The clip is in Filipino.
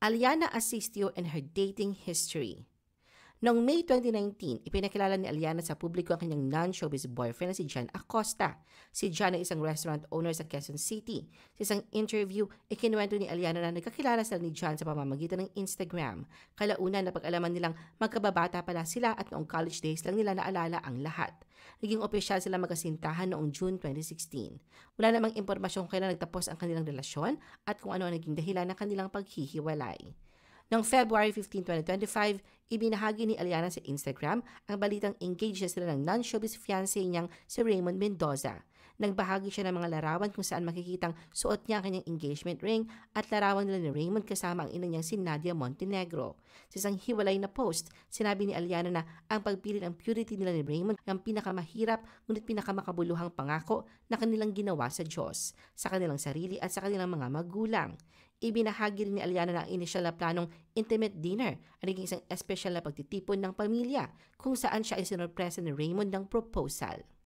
Aliana Asistio and her dating history. Noong May 2019, ipinakilala ni Aliana sa publiko ang kanyang non-showbiz boyfriend na si John Acosta. Si John ay isang restaurant owner sa Quezon City. Sa isang interview, ikinuwento ni Aliana na nagkakilala sila ni John sa pamamagitan ng Instagram. Kalaunan, napag-alaman nilang magkababata pala sila at noong college days lang nila naalala ang lahat. Naging opisyal sila magkasintahan noong June 2016. Wala namang impormasyon kung kailan nagtapos ang kanilang relasyon at kung ano ang naging dahilan ng kanilang paghihiwalay. Noong February 15, 2025, ibinahagi ni Aliana sa Instagram ang balitang engaged na sila ng non-showbiz fiancé niyang si Raymond Mendoza. Nagbahagi siya ng mga larawan kung saan makikitang suot niya ang kanyang engagement ring at larawan nila ni Raymond kasama ang ina niyang si Nadia Montenegro. Sa isang hiwalay na post, sinabi ni Aliana na ang pagpili ng purity nila ni Raymond ang pinakamahirap ngunit pinakamakabuluhang pangako na kanilang ginawa sa Diyos, sa kanilang sarili at sa kanilang mga magulang. Ibinahagi rin ni Aliana na ang inisyal na planong intimate dinner ang naging isang espesyal na pagtitipon ng pamilya kung saan siya ay sinurpresa ni Raymond ng proposal.